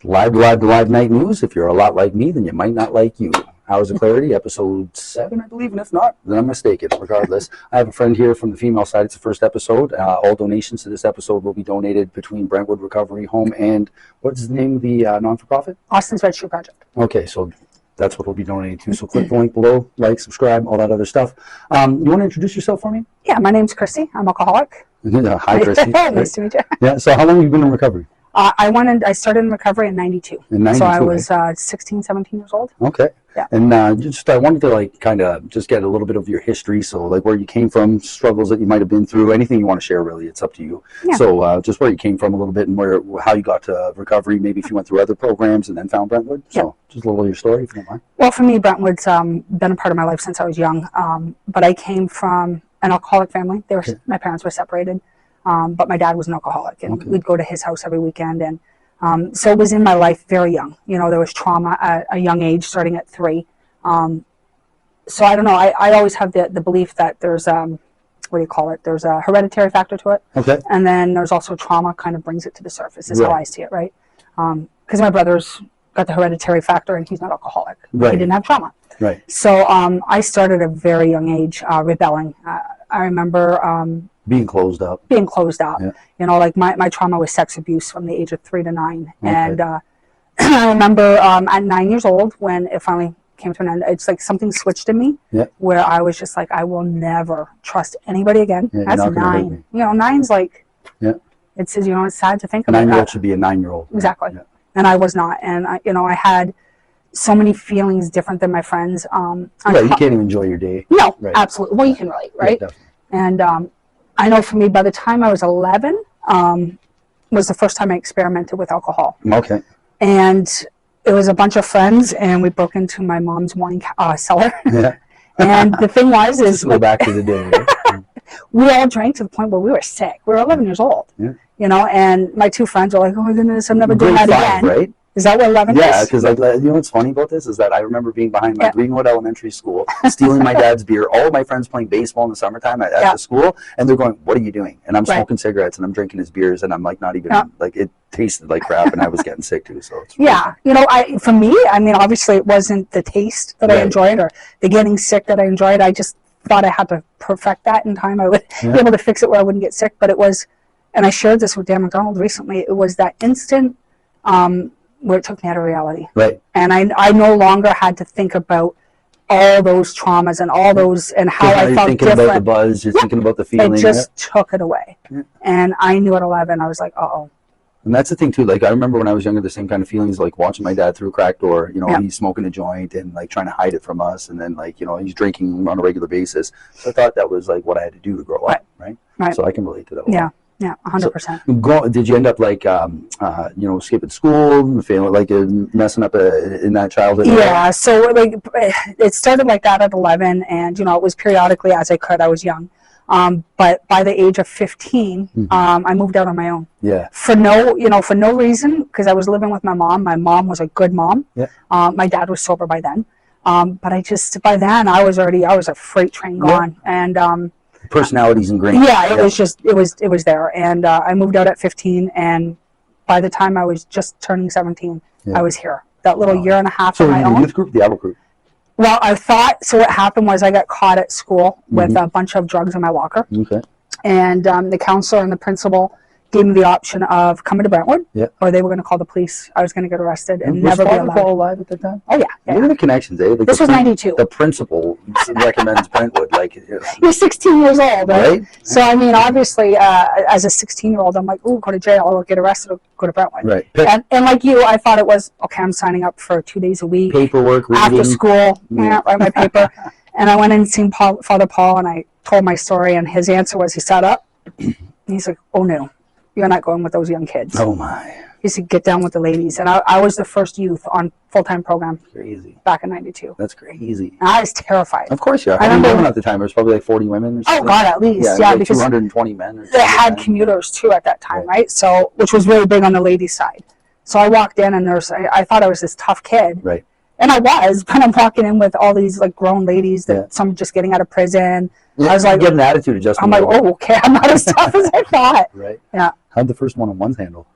Live night news. If you're a lot like me, then you might not like you. Hours of Clarity, episode 7, I believe, and if not, then I'm mistaken. Regardless, I have a friend here from the female side. It's the first episode. All donations to this episode will be donated between Brentwood Recovery Home and what's the name of the non-for-profit? Austin's Red Shoe Project. Okay, so that's what we'll be donating to. So click the link below, like, subscribe, all that other stuff. You want to introduce yourself for me? Yeah, my name's Christy. I'm alcoholic. Hi, Christy. Nice to meet you. Yeah. So how long have you been in recovery? I started in recovery in 92. In 92, so I was 16, 17 years old. Okay. Yeah. And I wanted to like kind of just get a little bit of your history. So like where you came from, struggles that you might have been through, anything you want to share, really, it's up to you. Yeah. So just where you came from a little bit and how you got to recovery, maybe if you went through other programs and then found Brentwood. So just a little of your story, if you don't mind. Well, for me, Brentwood's been a part of my life since I was young. But I came from an alcoholic family. My parents were separated. But my dad was an alcoholic, and we'd go to his house every weekend. And so it was in my life very young. You know, there was trauma at a young age, starting at 3. So I don't know. I always have the belief that there's there's a hereditary factor to it. Okay. And then there's also trauma kind of brings it to the surface, is how I see it, right? Because my brother's got the hereditary factor, and he's not alcoholic. Right. He didn't have trauma. Right. So I started at a very young age rebelling. I remember being closed up. Yeah. You know, like my trauma was sex abuse from the age of 3 to 9. Okay. And I remember at 9 years old when it finally came to an end, it's like something switched in me where I was just like, I will never trust anybody again. Yeah, that's 9. You know, 9's like, it's, you know, it's sad to think about. 9-year-old should be a 9-year-old. Exactly. Yeah. And I was not. And I had so many feelings different than my friends. You can't even enjoy your day. No, absolutely. Well, you can relate, right? Yeah, definitely. And I know for me, by the time I was 11, was the first time I experimented with alcohol. Okay. And it was a bunch of friends, and we broke into my mom's wine cellar. Yeah. And the thing was, go back to the day. Right? We all drank to the point where we were sick. We were 11 years old. Yeah. You know, and my 2 friends were like, "Oh my goodness, I'm never doing that again." Right? Is that what 11 is? Yeah, because like, you know what's funny about this is that I remember being behind my Greenwood Elementary School, stealing my dad's beer, all of my friends playing baseball in the summertime at the school, and they're going, "What are you doing?" And I'm smoking cigarettes, and I'm drinking his beers, and I'm like not even, like it tasted like crap, and I was getting sick too, so it's really you know, for me, I mean, obviously it wasn't the taste that I enjoyed or the getting sick that I enjoyed. I just thought I had to perfect that in time. I would be able to fix it where I wouldn't get sick, but it was, and I shared this with Dan McDonald recently, it was that instant where it took me out of reality. Right. And I no longer had to think about all those traumas and all those and how I felt different. You're thinking about the buzz, you're thinking about the feeling. It just took it away. Yeah. And I knew at 11, I was like, uh-oh. And that's the thing too, like I remember when I was younger, the same kind of feelings, like watching my dad through a crack door, you know, he's smoking a joint and like trying to hide it from us. And then like, you know, he's drinking on a regular basis. So I thought that was like what I had to do to grow up. Right. So I can relate to that a lot. Yeah, 100%. So, did you end up like, you know, skipping school, failing, like messing up in that childhood? Yeah, so like it started like that at 11, and you know it was periodically as I could. I was young, but by the age of 15, I moved out on my own. Yeah. For no reason, because I was living with my mom. My mom was a good mom. Yeah. My dad was sober by then, but by then I was a freight train gone, and personalities ingrained. Yeah, it was there, and I moved out at 15, and by the time I was just turning 17, I was here. That little year and a half on my own. So the youth group, the adult group. Well, I thought so. What happened was I got caught at school with a bunch of drugs in my locker. Okay. And the counselor and the principal gave me the option of coming to Brentwood, or they were going to call the police. I was going to get arrested and never be allowed. Alive at the time? Oh, yeah. What are the connections, eh? Like this was 92. The principal recommends Brentwood. Like, you're 16 years old, right? So, I mean, obviously, as a 16-year-old, I'm like, oh, go to jail or get arrested or go to Brentwood. Right. And like you, I thought it was, okay, I'm signing up for 2 days a week. Paperwork, reading. After school, write my paper. And I went in and seen Father Paul, and I told my story, and his answer was, he sat up, and he's like, oh, no. You're not going with those young kids. Oh my! He said, "Get down with the ladies." And I was the first youth on full-time program. Crazy. Back in '92. That's crazy. And I was terrified. Of course you are. I remember at the time there was probably like 40 women. Or something. Oh God, at least like because 220 men. Or they had commuters too at that time, right? So which was really big on the ladies' side. So I walked in and I thought I was this tough kid. Right. And I was, but I'm walking in with all these like grown ladies that some just getting out of prison. I was like, get an attitude adjustment. I'm like, oh, okay, I'm not as tough as I thought. Right. Yeah. How'd the first one-on-ones handle?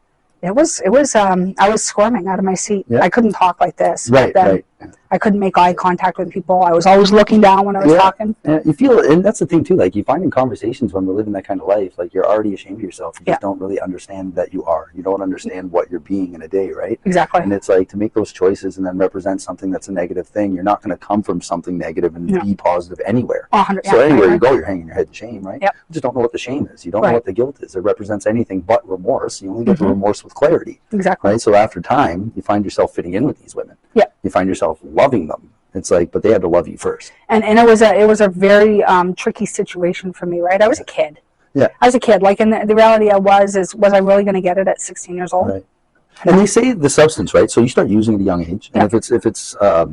It was I was squirming out of my seat. Yeah. I couldn't talk like this. Right, Then right. I couldn't make eye contact with people. I was always looking down when I was talking. Yeah, you feel, and that's the thing too, like you find in conversations when we're living that kind of life, like you're already ashamed of yourself. You just don't really understand that you are. You don't understand what you're being in a day, right? Exactly. And it's like to make those choices and then represent something that's a negative thing, you're not going to come from something negative and be positive anywhere. 100, so anywhere you go, you're hanging your head in shame, right? Yep. You just don't know what the shame is. You don't know what the guilt is. It represents anything but remorse. You only get the remorse with clarity. Exactly. Right? So after time, you find yourself fitting in with these women. Yeah. You find yourself loving them. It's like, but they had to love you first. And it was a very tricky situation for me, right? I was a kid. Yeah. I was a kid. Like, and the reality was I really going to get it at 16 years old? Right. And they say the substance, right? So you start using it at a young age, and if it's a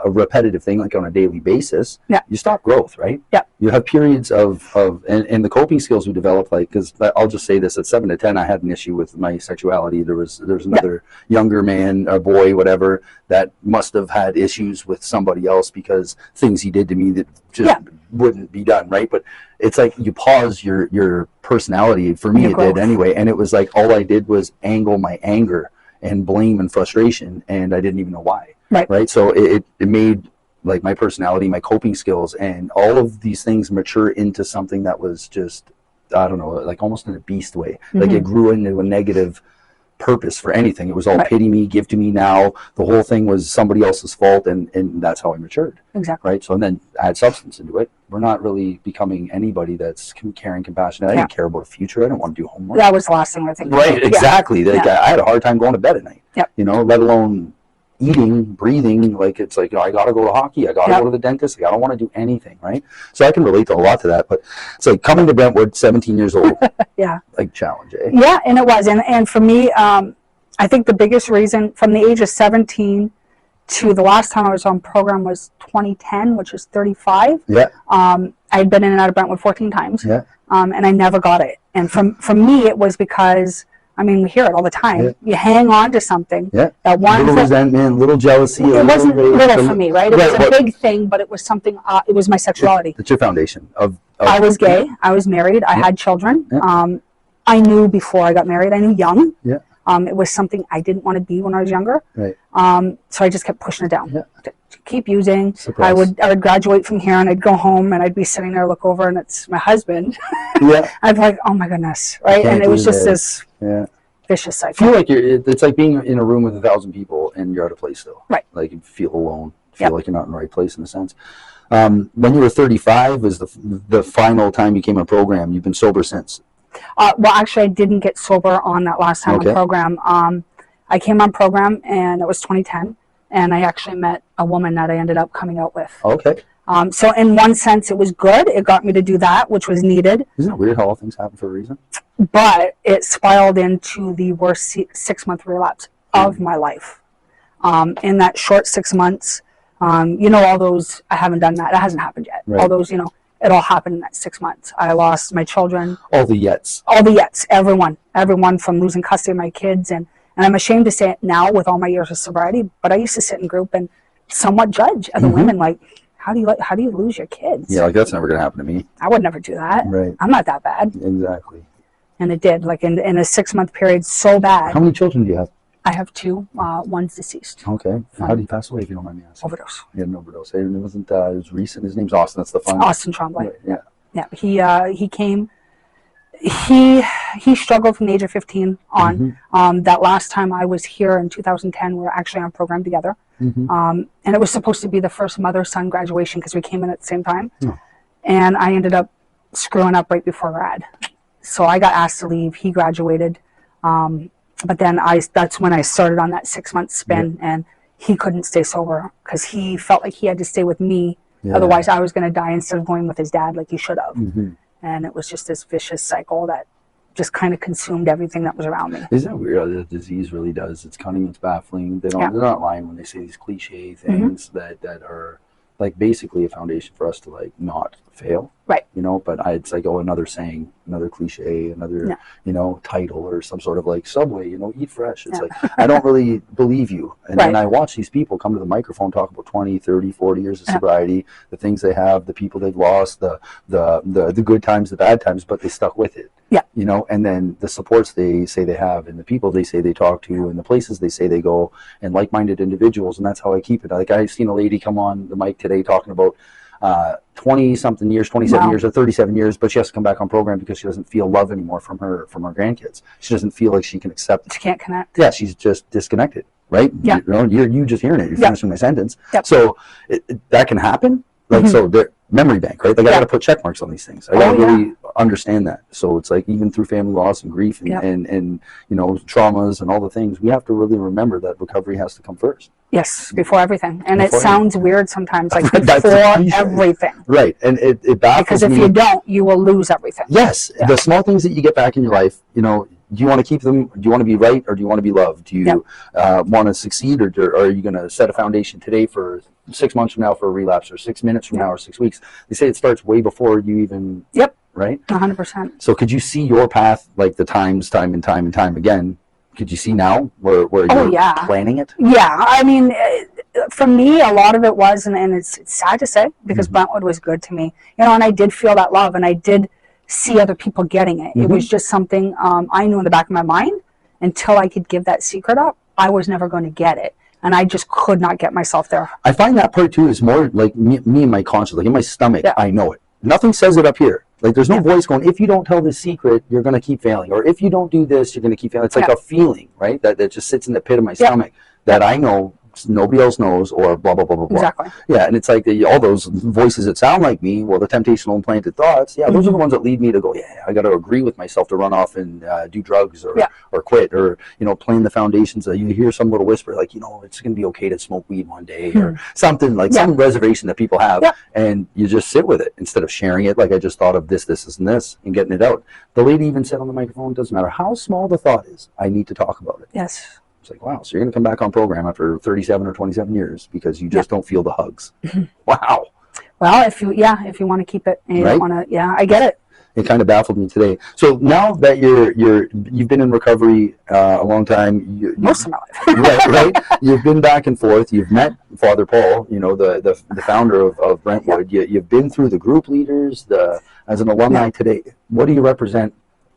repetitive thing, like on a daily basis, you stop growth, right? Yeah. You have periods of and the coping skills we develop, like, because I'll just say this: at 7 to 10, I had an issue with my sexuality. There's another younger man, or boy, whatever, that must have had issues with somebody else because things he did to me that just wouldn't be done, right? But it's like you pause your personality. For me, it did anyway, and it was like all I did was angle my anger and blame and frustration, and I didn't even know why. Right. So it made like my personality, my coping skills, and all of these things mature into something that was just, I don't know, like almost in a beast way. Like it grew into a negative purpose for anything. It was all pity me, give to me now. The whole thing was somebody else's fault, and that's how I matured. Exactly. Right. So and then add substance into it. We're not really becoming anybody that's caring, compassionate. I didn't care about a future. I didn't want to do homework. That was the last thing we were thinking. Right. Exactly. Like I had a hard time going to bed at night. Yep. You know, let alone eating, breathing. Like it's like, I got to go to hockey. I got to go to the dentist. Like, I don't want to do anything. Right. So I can relate to a lot to that. But it's like coming to Brentwood, 17 years old. Like challenge, eh? Yeah, and it was. And for me, I think the biggest reason from the age of 17 to the last time I was on program was 2010, which is 35. Yeah. I had been in and out of Brentwood 14 times. Yeah. And I never got it. And from me, it was because, I mean, we hear it all the time. Yeah. You hang on to something. Yeah. That one little resentment, little jealousy. It wasn't little for me, right? It was a Right. big thing, but it was something, it was my sexuality. It's your foundation of I was gay. I was married. I had children. Yeah. I knew before I got married. I knew young. Yeah. It was something I didn't want to be when I was younger. Right. So I just kept pushing it down. Yeah. To keep using. Suppress. I would graduate from here and I'd go home and I'd be sitting there, look over, and it's my husband. Yeah. I'd be like, oh my goodness, right? And it was just this vicious I cycle. feel like it's like being in a room with 1,000 people and you're out of place still. Right. Like you feel alone. Feel like you're not in the right place in a sense. When you were 35 was the final time you came on program. You've been sober since. Well, actually, I didn't get sober on that last time on program. I came on program, and it was 2010, and I actually met a woman that I ended up coming out with. Okay. So in one sense, it was good. It got me to do that, which was needed. Isn't it weird how all things happen for a reason? But it spiraled into the worst 6-month relapse of my life. In that short 6 months, all those, I haven't done that. It hasn't happened yet. Right. All those, it all happened in that 6 months. I lost my children. All the yets. All the yets. Everyone from losing custody of my kids. And I'm ashamed to say it now with all my years of sobriety, but I used to sit in group and somewhat judge other women, like, how do you lose your kids? Yeah, like that's never going to happen to me. I would never do that. Right. I'm not that bad. Exactly. And it did, like in a 6-month period, so bad. How many children do you have? I have 2. One's deceased. Okay. How did he pass away, if you don't mind me asking? Overdose. He had an overdose. It wasn't. It was recent. His name's Austin. That's the fun. Austin Tremblay. Right. Yeah. Yeah. He came. He struggled from the age of 15 on. That last time I was here in 2010, we were actually on program together. And it was supposed to be the first mother-son graduation because we came in at the same time. Oh. And I ended up screwing up right before grad. So I got asked to leave. He graduated. But then that's when I started on that 6-month spin, and he couldn't stay sober because he felt like he had to stay with me. Otherwise, I was going to die instead of going with his dad like he should have. And it was just this vicious cycle that just kind of consumed everything that was around me. Isn't it weird how the disease really does? It's cunning, it's baffling. They're not lying when they say these cliche things that are like basically a foundation for us to like not fail. Right. You know, but it's like, oh, another saying, another cliche, another, you know, title or some sort of like Subway, you know, eat fresh. It's like, I don't really believe you. And then I watch these people come to the microphone, talk about 20, 30, 40 years of sobriety, the things they have, the people they've lost, the good times, the bad times, but they stuck with it. Yeah. You know, and then the supports they say they have and the people they say they talk to and the places they say they go and like-minded individuals. And that's how I keep it. Like, I've seen a lady come on the mic today talking about 20-something years, 27 years or 37 years, but she has to come back on program because she doesn't feel love anymore from her grandkids. She doesn't feel like she can accept. She can't connect. Yeah, she's just disconnected, right? Yeah. You know, you just hearing it. You're finishing my sentence. Yep. So that can happen. Like, so the memory bank, right? Like, I got to put check marks on these things. I got to really understand that. So it's like, even through family loss and grief and you know, traumas and all the things, we have to really remember that recovery has to come first. Yes, before everything. And it sounds weird sometimes, like before everything. Right. And it baffles because if you don't, you will lose everything. Yes. Yeah. The small things that you get back in your life, you know, do you want to keep them? Do you want to be right, or do you want to be loved? Do you want to succeed, or are you going to set a foundation today for 6 months from now for a relapse, or 6 minutes from now, or 6 weeks? They say it starts way before you even. Yep. Right. 100%. So could you see your path, like the time and time again? Could you see now where you're planning it? Yeah. I mean, for me, a lot of it was, and it's sad to say, because Brentwood was good to me, you know, and I did feel that love, and I did see other people getting it. It was just something I knew in the back of my mind, until I could give that secret up, I was never going to get it. And I just could not get myself there. I find that part too is more like me and my conscience, like in my stomach, I know it. Nothing says it up here. Like, there's no voice going, if you don't tell this secret, you're going to keep failing. Or if you don't do this, you're going to keep failing. It's like a feeling, right? That just sits in the pit of my stomach that I know nobody else knows, or blah, blah, blah, blah, blah. Exactly. Yeah, and it's like all those voices that sound like me, well, the temptational implanted thoughts, those are the ones that lead me to go, I got to agree with myself to run off and do drugs or quit, or, you know, playing the foundations. You hear some little whisper, like, you know, it's going to be okay to smoke weed one day, or something, like some reservation that people have, and you just sit with it instead of sharing it, like, I just thought of this, and this, and getting it out. The lady even said on the microphone, doesn't matter how small the thought is, I need to talk about it. Yes. It's like, wow, so you're going to come back on program after 37 or 27 years because you just don't feel the hugs. Wow. Well, if you want to keep it, and you don't want to, I get it. It kind of baffled me today. So now that you've been in recovery a long time, most of my life, right? You've been back and forth. You've met Father Paul, you know, the founder of Brentwood. You've been through the group leaders, as an alumni today. What do you represent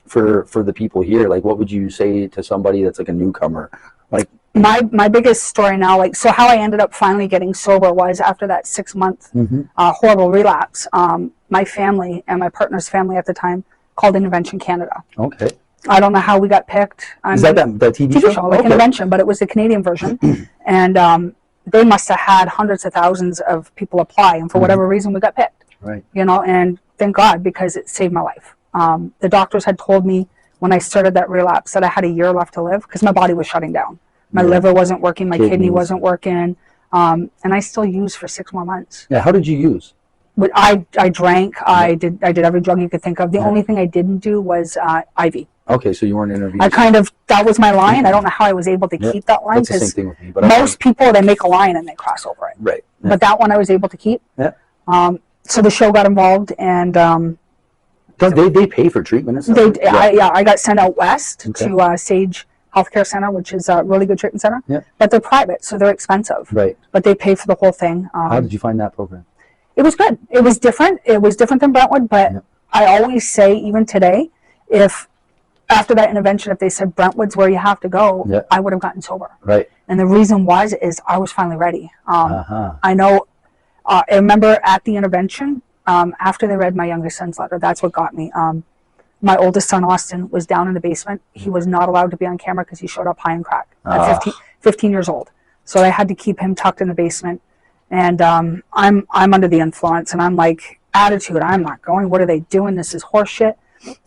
for the people here? Like, what would you say to somebody that's like a newcomer? Like, my biggest story now, like, so how I ended up finally getting sober was after that 6 month horrible relapse. My family and my partner's family at the time called Intervention Canada. Okay. I don't know how we got picked. Is that TV show? Like Intervention, but it was the Canadian version. And they must have had hundreds of thousands of people apply, and for whatever reason we got picked. Right. You know, and thank God, because it saved my life. The doctors had told me when I started that relapse that I had a year left to live because my body was shutting down. My liver wasn't working, my kidney wasn't working, and I still used for 6 more months. Yeah, how did you use? But I drank, I did every drug you could think of. The only thing I didn't do was IV. Okay, so you weren't interviewed. That was my line. I don't know how I was able to keep that line. That's the same thing with me. But most people, they make a line and they cross over it. Right. Yeah. But that one I was able to keep. Yeah. So the show got involved, and they pay for treatment and stuff? I got sent out west to Sage Healthcare Center, which is a really good treatment center. Yeah. But they're private, so they're expensive. Right. But they pay for the whole thing. How did you find that program? It was good. It was different. It was different than Brentwood, but I always say, even today, if after that intervention, if they said Brentwood's where you have to go, I would have gotten sober. Right. And the reason is I was finally ready. I know. I remember at the intervention, after they read my youngest son's letter, that's what got me. My oldest son, Austin, was down in the basement. He was not allowed to be on camera because he showed up high on crack at 15 years old. So I had to keep him tucked in the basement. And I'm under the influence, and I'm like, attitude, I'm not going. What are they doing? This is horseshit.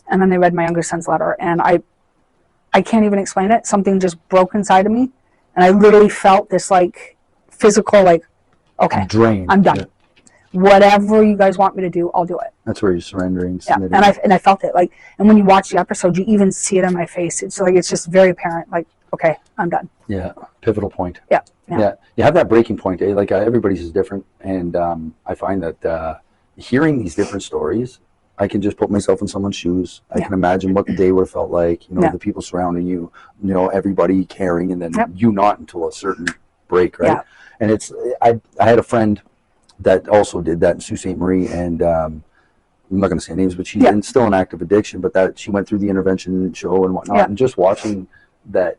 And then they read my youngest son's letter, and I can't even explain it. Something just broke inside of me, and I literally felt this like physical, like, okay, drain. I'm done. Whatever you guys want me to do, I'll do it. That's where you're surrendering. Yeah, and I felt it. Like, and when you watch the episode, you even see it in my face. It's like, it's just very apparent. Like, okay, I'm done. Yeah, pivotal point. Yeah. You have that breaking point. Like, everybody's is different, and I find that hearing these different stories, I can just put myself in someone's shoes. I can imagine what the day would have felt like, you know, the people surrounding you, you know, everybody caring, and then you not until a certain break, right? And it's, I had a friend that also did that in Sault Ste. Marie, and I'm not going to say names, but she's still in active addiction, but that she went through the intervention show and whatnot, and just watching that,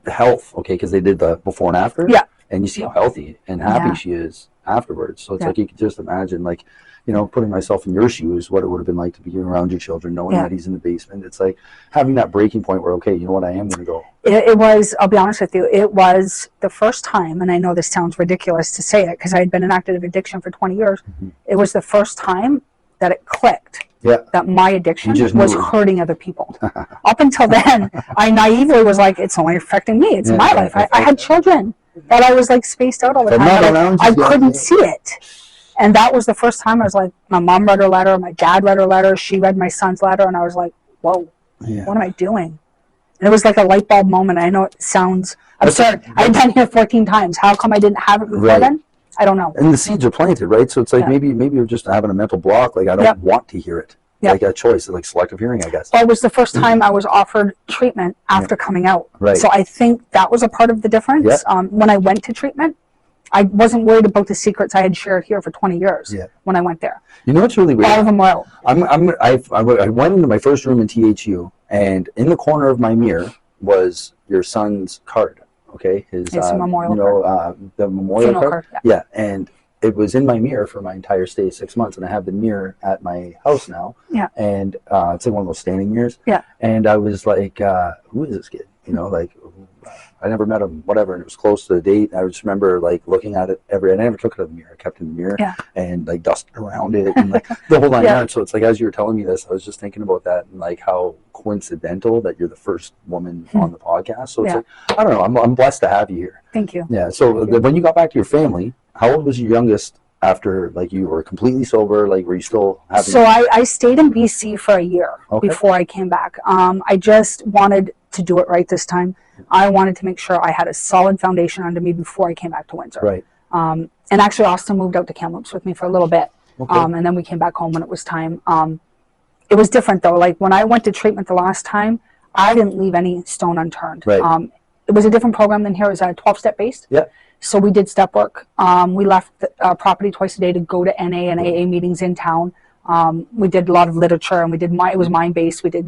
the health, okay, because they did the before and after, and you see how healthy and happy she is afterwards. So it's like, you could just imagine, like, you know, putting myself in your shoes, what it would have been like to be around your children, knowing that he's in the basement. It's like having that breaking point where, okay, you know what, I am going to go. It was, I'll be honest with you, it was the first time, and I know this sounds ridiculous to say it because I had been in active addiction for 20 years. It was the first time that it clicked that my addiction was hurting other people. Up until then, I naively was like, it's only affecting me. It's my life. I had children that I was like spaced out all the time. I couldn't see it. And that was the first time I was like, my mom read her letter, my dad read her letter, she read my son's letter, and I was like, whoa, what am I doing? And it was like a light bulb moment. I know it sounds absurd. I've been here 14 times. How come I didn't have it before then? I don't know. And the seeds are planted, right? So it's like maybe you're just having a mental block, like I don't want to hear it. Like a choice, like selective hearing, I guess. Well, it was the first time I was offered treatment after coming out. So I think that was a part of the difference. When I went to treatment, I wasn't worried about the secrets I had shared here for 20 years when I went there. You know what's really weird? All of them were out. I went into my first room in THU, and in the corner of my mirror was your son's card. Okay, his memorial card. The memorial card. And it was in my mirror for my entire stay, 6 months, and I have the mirror at my house now. And it's like one of those standing mirrors. And I was like, who is this kid? You know, like, I never met him, whatever, and it was close to the date. I just remember like looking at it I never took it out of the mirror. I kept it in the mirror and like dusted around it and like the whole 9 yards. So it's like, as you were telling me this, I was just thinking about that and like how coincidental that you're the first woman on the podcast. So it's like, I don't know, I'm blessed to have you here. Thank you. Yeah. So when you got back to your family, how old was your youngest after like you were completely sober? Like, were you still having? So I stayed in BC for a year before I came back. I just wanted to do it right this time. I wanted to make sure I had a solid foundation under me before I came back to Windsor. And actually, Austin moved out to Kamloops with me for a little bit. And then we came back home when it was time. It was different though. Like when I went to treatment the last time, I didn't leave any stone unturned. It was a different program than here. It was 12-step based. So we did step work. We left the property twice a day to go to NA and AA meetings in town. We did a lot of literature, and we did it was mind based. We did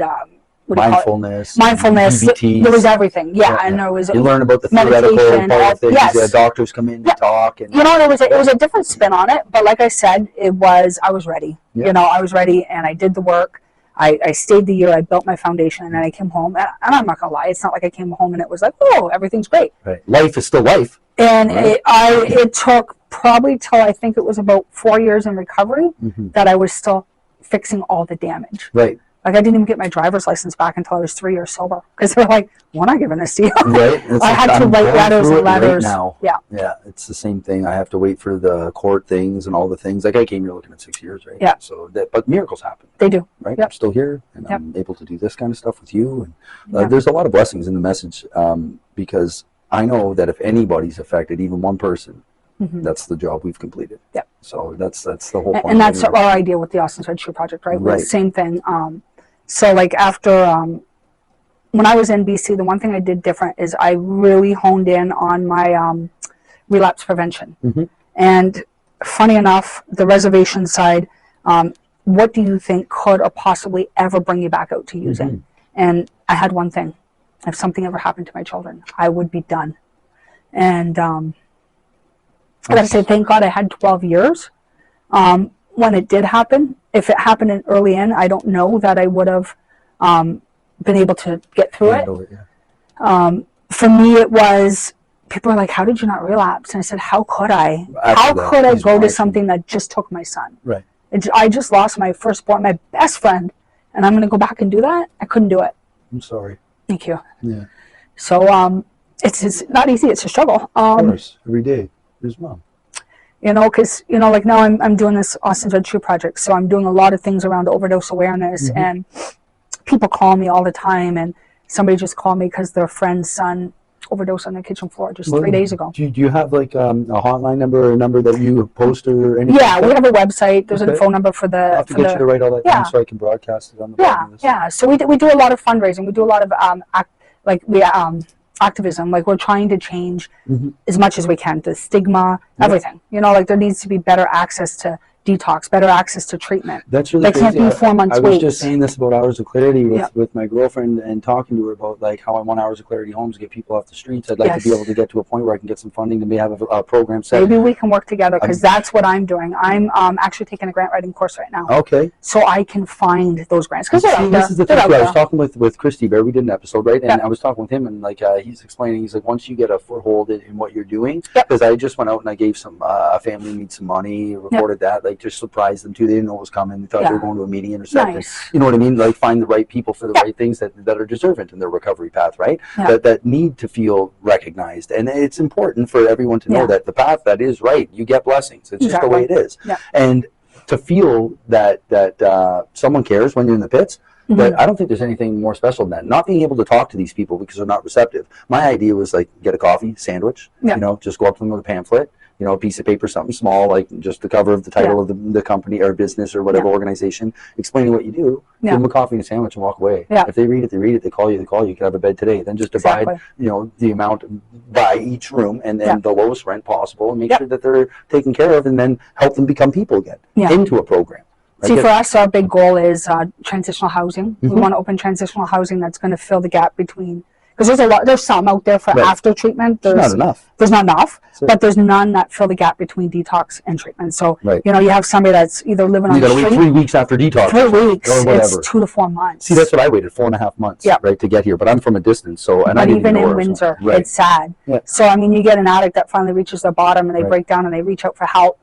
mindfulness. DBTs. There was everything. And there was you learn about the theoretical part of things. Doctors come in and talk, and you know, it was a different spin on it. But like I said, I was ready. You know, I was ready, and I did the work. I stayed the year. I built my foundation, and then I came home. And I'm not gonna lie, it's not like I came home and it was like, oh, everything's great. Life is still life. And it took probably till I think it was about 4 years in recovery that I was still fixing all the damage. Like I didn't even get my driver's license back until I was 3 years sober because they're like, we're not giving this to you. I had to write letters and letters. Now. It's the same thing. I have to wait for the court things and all the things. Like I came here looking at 6 years, So but miracles happen. They do. I'm still here, and I'm able to do this kind of stuff with you. And there's a lot of blessings in the message because I know that if anybody's affected, even one person, that's the job we've completed. So that's the whole point. And that's our idea with the Austin's Red Shoe Project, right? The same thing. So like after, when I was in BC, the one thing I did different is I really honed in on my relapse prevention. And funny enough, the reservation side, what do you think could or possibly ever bring you back out to using? And I had one thing. If something ever happened to my children, I would be done. And I gotta say, thank God I had 12 years. When it did happen, if it happened in early in, I don't know that I would have been able to get through it. For me, it was, people are like, how did you not relapse? And I said, how could I? How could I go to something that just took my son? I just lost my firstborn, my best friend, and I'm going to go back and do that? I couldn't do it. I'm sorry. Thank you. So it's not easy. It's a struggle. Of course, every day. There's mom. You know, because, you know, like now I'm doing this Austin's Red Shoe Project, so I'm doing a lot of things around overdose awareness, and people call me all the time, and somebody just called me because their friend's son overdosed on the kitchen floor just 3 days ago. Do you have like a hotline number or a number that you post or anything? Yeah, we have a website. There's a phone number for the. I'll have to get you to write all that down so I can broadcast it on the bottom of this. Yeah. So we do a lot of fundraising. We do a lot of activism. Like we're trying to change as much as we can the stigma, everything. You know, like there needs to be better access to detox, better access to treatment. That's really crazy. Can't be 4 months I was just saying this about Hours of Clarity with my girlfriend and talking to her about like how I want Hours of Clarity homes to get people off the streets. I'd like to be able to get to a point where I can get some funding to maybe have a program set. Maybe we can work together because that's what I'm doing. I'm actually taking a grant writing course right now. Okay. So I can find those grants because this is the thing. I was talking with Christy Bear. We did an episode, right? And I was talking with him and like he's explaining. He's like, once you get a foothold in what you're doing, because I just went out and I gave some a family needs some money, recorded that, like just surprised them too. They didn't know it was coming. They thought they were going to a meeting, intercept it. You know what I mean? Like find the right people for the right things that are deserving in their recovery path, right? That need to feel recognized. And it's important for everyone to know that the path that is right, you get blessings. It's just the way it is. And to feel that someone cares when you're in the pits, but I don't think there's anything more special than that. Not being able to talk to these people because they're not receptive. My idea was like get a coffee, sandwich, you know, just go up to them with a pamphlet, you know, a piece of paper, something small, like just the cover of the title of the company or business or whatever organization, explaining what you do, give them a coffee and a sandwich and walk away. If they read it, they read it. They call you, you can have a bed today. Then just divide, you know, the amount by each room and then the lowest rent possible and make sure that they're taken care of and then help them become people again into a program. See, for us, our big goal is transitional housing. We want to open transitional housing that's going to fill the gap between, because there's some out there for after treatment. There's not enough. There's not enough, but there's none that fill the gap between detox and treatment. So, you know, you have somebody that's either living on the street. You got to wait 3 weeks after detox. 3 weeks, or whatever. It's 2 to 4 months. See, that's what I waited, 4.5 months, right, to get here. But I'm from a distance, so and but even in Windsor, it's sad. So, I mean, you get an addict that finally reaches their bottom and they break down and they reach out for help.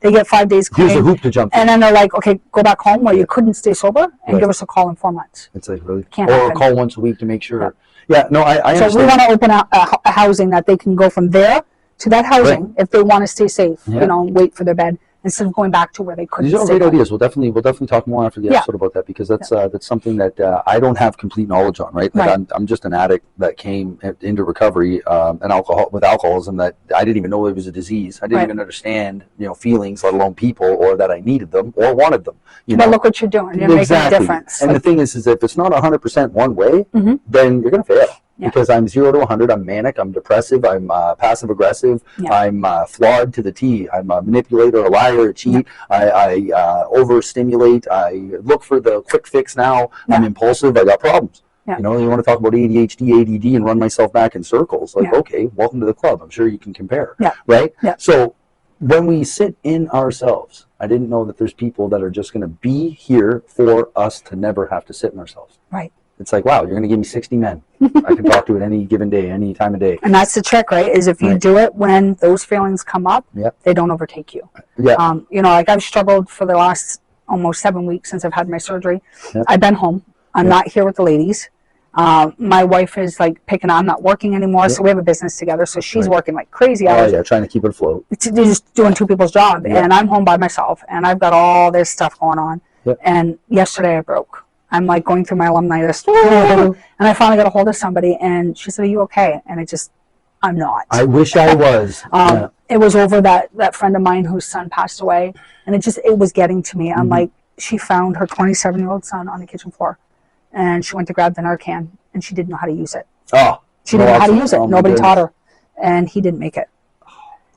They get 5 days clean. Here's a hoop to jump through. And then they're like, okay, go back home where you couldn't stay sober and give us a call in 4 months. It's like, really? Can't or happen. call once a week to make sure. I understand. So we want to open a housing that they can go from there to that housing if they want to stay safe, you know, wait for their bed instead of going back to where they couldn't. These are great ideas. We'll definitely talk more after the episode about that because that's something that I don't have complete knowledge on. Right, like I'm just an addict that came into recovery and alcoholism that I didn't even know it was a disease. I didn't even understand, you know, feelings, let alone people, or that I needed them or wanted them. You know? But look what you're doing. You're making a difference. And the thing is if it's not 100% one way, then you're going to fail. Because I'm 0 to 100, I'm manic, I'm depressive, I'm passive aggressive, I'm flawed to the T, I'm a manipulator, a liar, a cheat, I overstimulate, I look for the quick fix now, I'm impulsive, I got problems. You know, you want to talk about ADHD, ADD, and run myself back in circles. Like, okay, welcome to the club. I'm sure you can compare, right? So when we sit in ourselves, I didn't know that there's people that are just going to be here for us to never have to sit in ourselves. Right. It's like, wow, you're going to give me 60 men. I can talk to at any given day, any time of day. And that's the trick, right? Is if you do it when those feelings come up, they don't overtake you. You know, like I've struggled for the last almost 7 weeks since I've had my surgery. I've been home. I'm not here with the ladies. My wife is like picking on, I'm not working anymore. So we have a business together. So she's working like crazy hours. Trying to keep it afloat. They're just doing 2 people's job. And I'm home by myself. And I've got all this stuff going on. And yesterday I broke. I'm like going through my alumni list, and I finally got a hold of somebody, and she said, "Are you okay?" And I'm not. I wish I was. It was over that friend of mine whose son passed away, and it was getting to me. I'm like, she found her 27-year-old son on the kitchen floor, and she went to grab the Narcan, and she didn't know how to use it. She didn't know how to use it. Nobody taught her, and he didn't make it.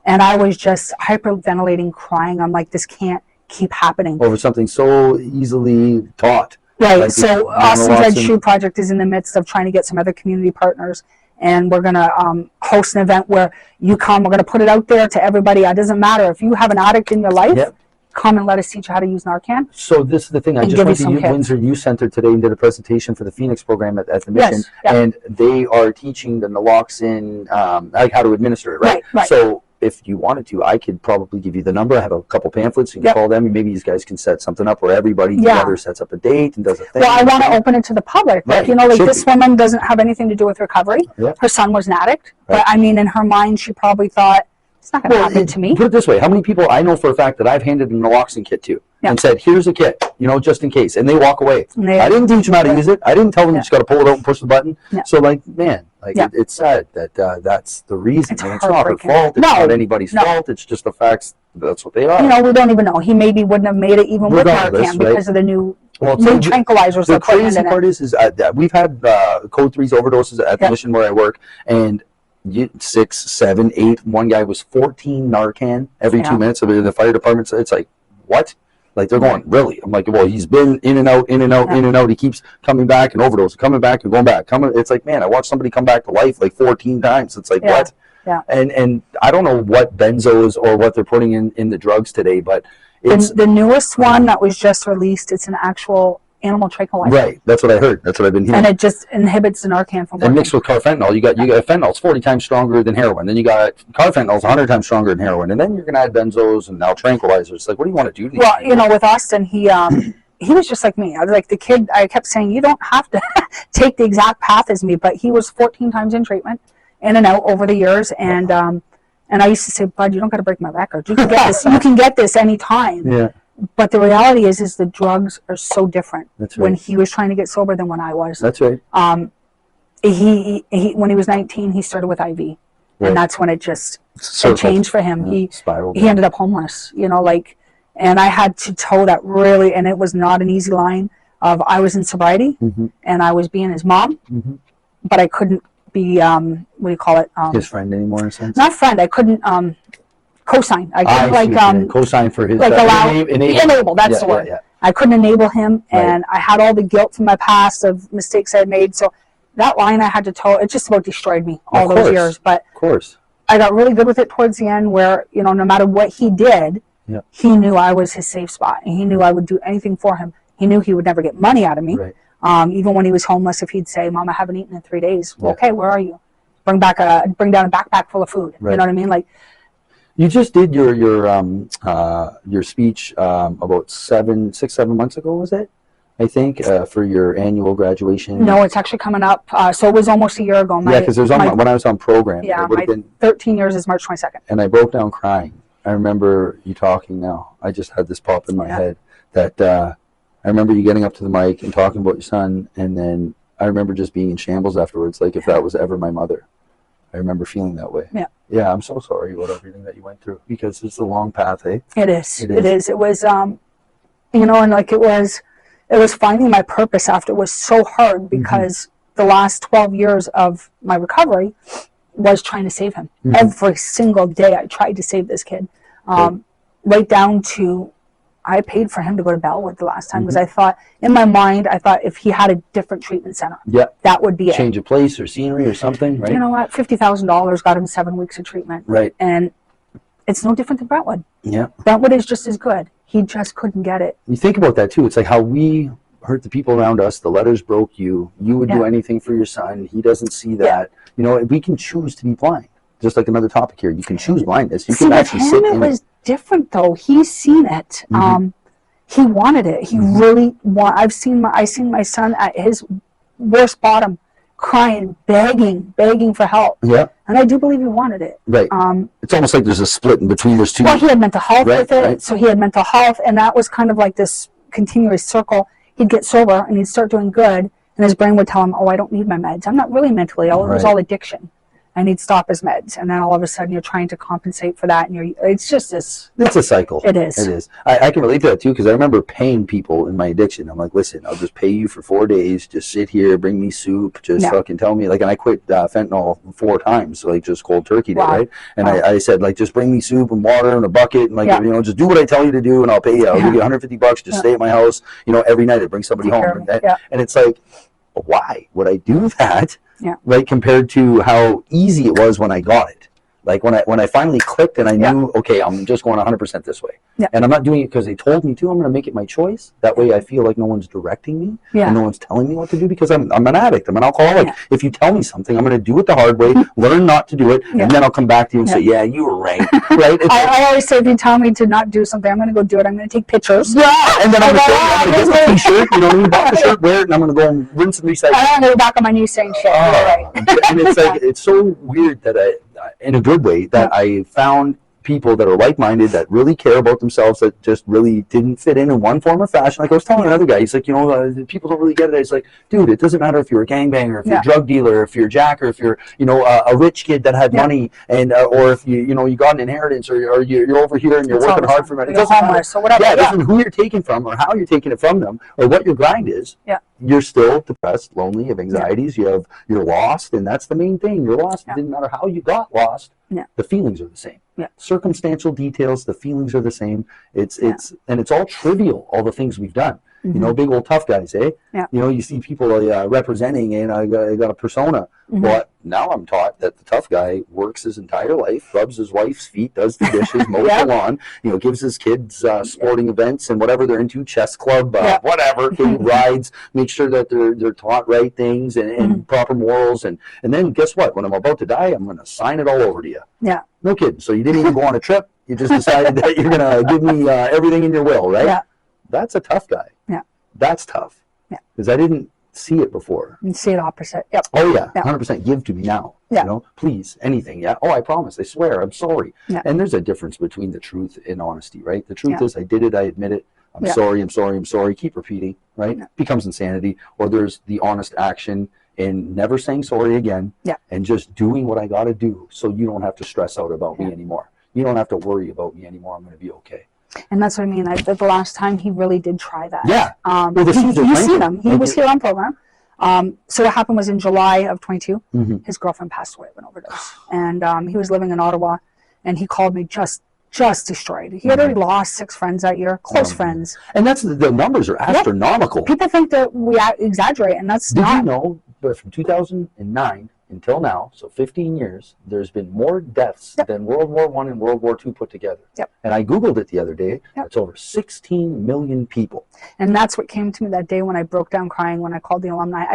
And I was just hyperventilating, crying. I'm like, this can't keep happening over something so easily taught. Right, like so Austin's Red Shoe Project is in the midst of trying to get some other community partners, and we're going to host an event where you come. We're going to put it out there to everybody. It doesn't matter if you have an addict in your life, come and let us teach you how to use Narcan. So this is the thing. I just went to Windsor Youth Center today and did a presentation for the Phoenix program at the Mission, and they are teaching the naloxone, like how to administer it, right? So if you wanted to, I could probably give you the number. I have a couple pamphlets. You can call them. Maybe these guys can set something up where everybody together sets up a date and does a thing. Well, I want to open it to the public. Like, you know, like this woman doesn't have anything to do with recovery. Her son was an addict. But I mean, in her mind, she probably thought, it's not going to happen to me. Put it this way. How many people I know for a fact that I've handed a naloxone kit to and said, here's a kit, you know, just in case. And they walk away. I didn't teach them how to use it. I didn't tell them you just got to pull it out and push the button. So like, man, Like Yeah. it's sad that that's the reason. It's And it's not her heartbreaking. fault. It's No, not anybody's no. fault. It's just the facts. That's what they are. You know, we don't even know. He maybe wouldn't have made it even with Regardless, Narcan right? because of the new Well, tranquilizers the they're putting crazy in part it. is that we've had code 3s overdoses at the mission where I work, and 6, 7, 8. One guy was 14 Narcan every 2 minutes. In the fire department, it's like, what? Like they're going, really? I'm like, well, he's been in and out, in and out, in and out. He keeps coming back and overdose, coming back and going back. It's like, man, I watched somebody come back to life like 14 times. It's like, what? Yeah. And I don't know what benzos or what they're putting in the drugs today, but it's the newest one that was just released. It's an actual animal tranquilizer. Right. That's what I heard. That's what I've been hearing. And it just inhibits the Narcan from working. And mixed with carfentanil, you got fentanyl's 40 times stronger than heroin. Then you got carfentanyl's 100 times stronger than heroin. And then you're gonna add benzos and now tranquilizers. Like, what do you want to do? Well, you know, with Austin, he was just like me. I was like the kid. I kept saying, you don't have to take the exact path as me, but he was 14 times in treatment, in and out over the years, and I used to say, Bud, you don't got to break my record. You can get this. You can get this anytime. Yeah. But the reality is the drugs are so different. That's right. When he was trying to get sober than when I was. That's right. He when he was 19, he started with IV, and that's when it just changed for him. He spiraled. He ended up homeless. You know, like, and I had to toe that really, and it was not an easy line. Of I was in sobriety, and I was being his mom, but I couldn't be what do you call it? His friend anymore, in a sense. Not friend. I couldn't co-sign. I couldn't co-sign for his enable. That's the word. I couldn't enable him, and I had all the guilt from my past of mistakes I had made. So that line I had to toe. It just about destroyed me all those years. But of course, I got really good with it towards the end, where no matter what he did, he knew I was his safe spot, and he knew I would do anything for him. He knew he would never get money out of me. Right. Even when he was homeless, if he'd say, "Mom, I haven't eaten in 3 days," well, okay, where are you? Bring down a backpack full of food. Right. You know what I mean? Like, you just did your speech about 6, 7 months ago, was it? I think for your annual graduation. No, it's actually coming up. So it was almost a year ago. Because when I was on program. Yeah, my 13 years is March 22nd. And I broke down crying. I remember you talking now. I just had this pop in my head that I remember you getting up to the mic and talking about your son, and then I remember just being in shambles afterwards, like if that was ever my mother. I remember feeling that way. Yeah. Yeah, I'm so sorry about everything that you went through, because it's a long path, eh? It is. It was, and like it was finding my purpose after. It was so hard because the last 12 years of my recovery was trying to save him. Every single day I tried to save this kid. Right down to I paid for him to go to Bellwood the last time because I thought, in my mind, if he had a different treatment center, that would be change of place or scenery or something, right? You know what? $50,000 got him 7 weeks of treatment. Right. And it's no different than Brentwood. Yeah. Brentwood is just as good. He just couldn't get it. You think about that too. It's like how we hurt the people around us. The letters broke you. You would do anything for your son. He doesn't see that. You know, we can choose to be blind. Just like another topic here, you can choose blindness. You can actually sit in it. It was different though. He's seen it. He wanted it. He really I seen my son at his worst bottom, crying, begging for help. Yeah. And I do believe he wanted it. Right. It's almost like there's a split in between those two. Well, he had mental health with it, so he had mental health, and that was kind of like this continuous circle. He'd get sober and he'd start doing good, and his brain would tell him, "Oh, I don't need my meds. I'm not really mentally ill. It was all addiction." And he'd stop his meds, and then all of a sudden you're trying to compensate for that, and it's just this. It's a cycle. It is. It is. I can relate to that too, because I remember paying people in my addiction. I'm like, listen, I'll just pay you for 4 days. Just sit here, bring me soup, just fucking tell me. Like, and I quit fentanyl 4 times, like just cold turkey day, right? And I said, like, just bring me soup and water and a bucket, and like, just do what I tell you to do, and I'll pay you. I'll give you $150. Just stay at my house, every night. I bring somebody home, and it's like, why would I do that? Yeah. Right, compared to how easy it was when I got it. Like when I finally clicked and I knew, okay, I'm just going 100% this way. Yeah. And I'm not doing it because they told me to. I'm going to make it my choice. That way I feel like no one's directing me and no one's telling me what to do, because I'm an addict. I'm an alcoholic. Yeah. If you tell me something, I'm going to do it the hard way, learn not to do it, and then I'll come back to you and say, yeah, you were right. Right? I always say, if you tell me to not do something, I'm going to go do it. I'm going to take pictures. Yeah. And then I'm going to get the t-shirt, buy the shirt, wear it, and I'm going to go and rinse and recycle. I'm going to go back on my knees saying shit. Right. And it's like, it's so weird that in a good way, that I found people that are like-minded, that really care about themselves, that just really didn't fit in one form or fashion. Like I was telling another guy, he's like, people don't really get it. It's like, dude, it doesn't matter if you're a gangbanger, if you're a drug dealer, if you're a jacker, if you're, a rich kid that had money, and or if you got an inheritance, or you're over here and you're working hard for it. It doesn't matter. So whatever. Yeah, it doesn't who you're taking from or how you're taking it from them or what your grind is. Yeah. You're still depressed, lonely, have anxieties. You're lost, and that's the main thing. You're lost. It didn't matter how you got lost. Yeah. The feelings are the same. Yeah. Circumstantial details, the feelings are the same. It's all trivial, all the things we've done. Big old tough guys, eh? Yeah. You see people representing, and I got a persona. But now I'm taught that the tough guy works his entire life, rubs his wife's feet, does the dishes, mows the lawn, gives his kids sporting events and whatever they're into, chess club, whatever, rides, make sure that they're taught right things and proper morals. And then guess what? When I'm about to die, I'm going to sign it all over to you. Yeah. No kidding. So you didn't even go on a trip. You just decided that you're going to give me everything in your will, right? Yeah. That's a tough guy. Yeah. That's tough. Yeah. Because I didn't see it before. You see it opposite. Yep. Oh yeah, 100%. Give to me now. Yeah. Please, anything. Yeah. Oh, I promise. I swear. I'm sorry. Yeah. And there's a difference between the truth and honesty, right? The truth is, I did it. I admit it. I'm sorry. I'm sorry. I'm sorry. Keep repeating, right? Becomes insanity. Or there's the honest action in never saying sorry again. Yeah. And just doing what I got to do, so you don't have to stress out about me anymore. You don't have to worry about me anymore. I'm going to be okay. And that's what I mean. The last time he really did try that. Yeah. Well, you've seen him. He was here on program. So what happened was in July of 22, his girlfriend passed away of an overdose. And he was living in Ottawa, and he called me just destroyed. He had already lost 6 friends that year, close friends. And that's the numbers are astronomical. People think that we exaggerate, and that's not. Did you know, but from 2009 until now, so 15 years, there's been more deaths than World War I and World War II put together. Yep. And I Googled it the other day. It's over 16 million people. And that's what came to me that day when I broke down crying when I called the alumni.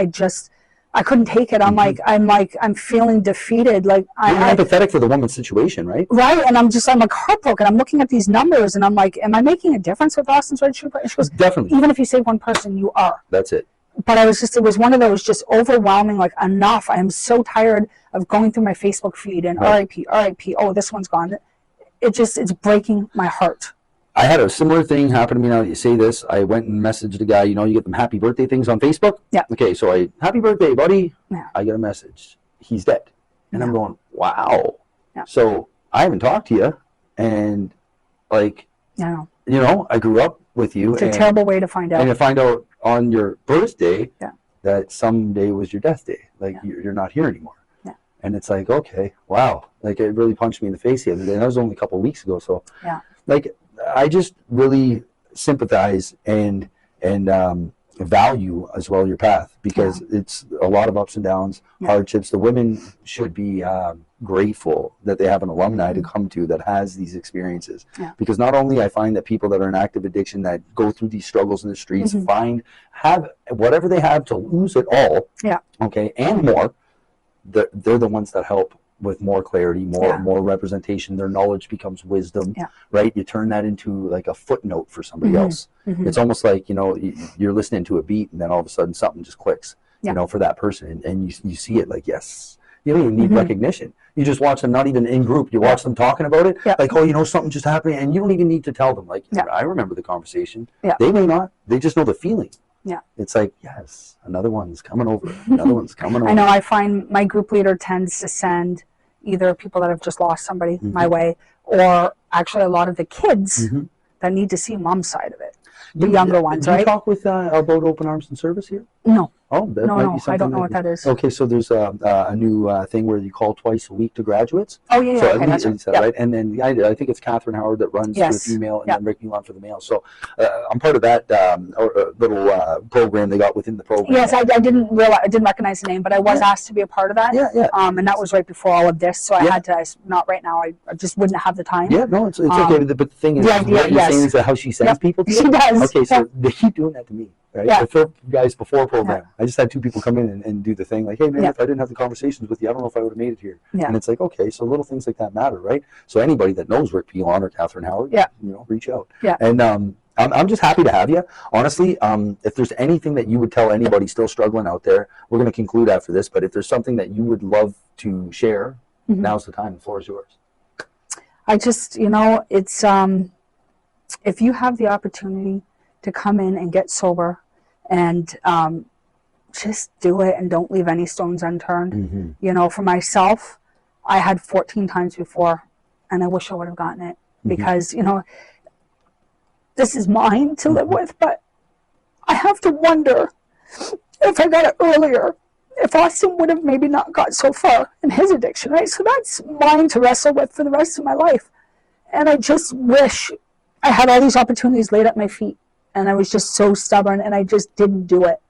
I couldn't take it. I'm feeling defeated. Like I'm empathetic for the woman's situation, right? Right. And I'm like heartbroken. I'm looking at these numbers and I'm like, am I making a difference with Austin's Red Shoe? And she goes, definitely. Even if you save one person, you are. That's it. But it was one of those just overwhelming, like, enough. I am so tired of going through my Facebook feed and RIP, oh, this one's gone. It's breaking my heart. I had a similar thing happen to me now that you say this. I went and messaged a guy, you get them happy birthday things on Facebook? Yeah. Okay, so happy birthday, buddy. Yeah. I get a message. He's dead. And I'm going, wow. Yeah. So I haven't talked to you. And like, I grew up with you. It's a terrible way to find out. And to find out on your birthday that someday was your death day. Like you're not here anymore. Yeah. And it's like, okay, wow. Like it really punched me in the face the other day. And that was only a couple of weeks ago. So like I just really sympathize and value as well your path, because it's a lot of ups and downs, hardships. The women should be grateful that they have an alumni to come to that has these experiences, because not only I find that people that are in active addiction that go through these struggles in the streets have whatever they have to lose it all, okay, and more, they're the ones that help with more clarity, more representation. Their knowledge becomes wisdom, right? You turn that into like a footnote for somebody else. It's almost like, you're listening to a beat and then all of a sudden something just clicks, for that person. And you see it like, yes, you don't even need recognition. You just watch them, not even in group. You watch them talking about it, like, oh, something just happened. And you don't even need to tell them, like, I remember the conversation. They may not. They just know the feeling. Yeah. It's like, yes, another one's coming over. Another one's coming over. I know. I find my group leader tends to send either people that have just lost somebody my way, or actually a lot of the kids that need to see mom's side of it. The younger ones, right? Do you talk with about Open Arms and Service here? No. Oh, that might be something. I don't know what that is. Okay, so there's a new thing where you call twice a week to graduates. Oh, yeah, so okay, that's right. And then I think it's Catherine Howard that runs for the female, and then Rick Mulan for the male. So I'm part of that little program they got within the program. Yes, I didn't recognize the name, but I was asked to be a part of that. Yeah. And that was right before all of this, so I had to. Not right now. I just wouldn't have the time. Yeah, no, it's okay. But the thing is, what you're saying is that how she sends people to you? She does. Okay, so they keep doing that to me. Right? Yeah. The guys before program, I just had 2 people come in and do the thing like, hey man, if I didn't have the conversations with you, I don't know if I would have made it here. And it's like, okay, so little things like that matter, right? So anybody that knows Rick Pilon or Catherine Howard, reach out. Yeah. And I'm just happy to have you. Honestly, if there's anything that you would tell anybody still struggling out there, we're going to conclude after this, but if there's something that you would love to share, now's the time. The floor is yours. I just, it's, if you have the opportunity to come in and get sober and just do it and don't leave any stones unturned. Mm-hmm. For myself, I had 14 times before, and I wish I would have gotten it because, this is mine to live with, but I have to wonder if I got it earlier, if Austin would have maybe not got so far in his addiction, right? So that's mine to wrestle with for the rest of my life. And I just wish I had all these opportunities laid at my feet, and I was just so stubborn, and I just didn't do it.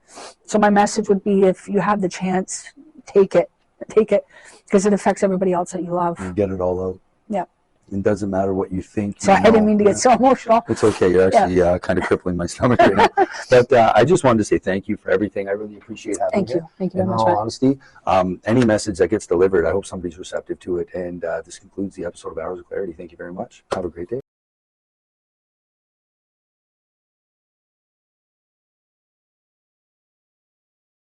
So my message would be, if you have the chance, take it, because it affects everybody else that you love. You get it all out. Yeah. It doesn't matter what you think. So I didn't mean to get so emotional. It's okay. You're actually kind of crippling my stomach right now. But I just wanted to say thank you for everything. I really appreciate having you. Thank you very much. In all honesty, any message that gets delivered, I hope somebody's receptive to it. And this concludes the episode of Hours of Clarity. Thank you very much. Have a great day.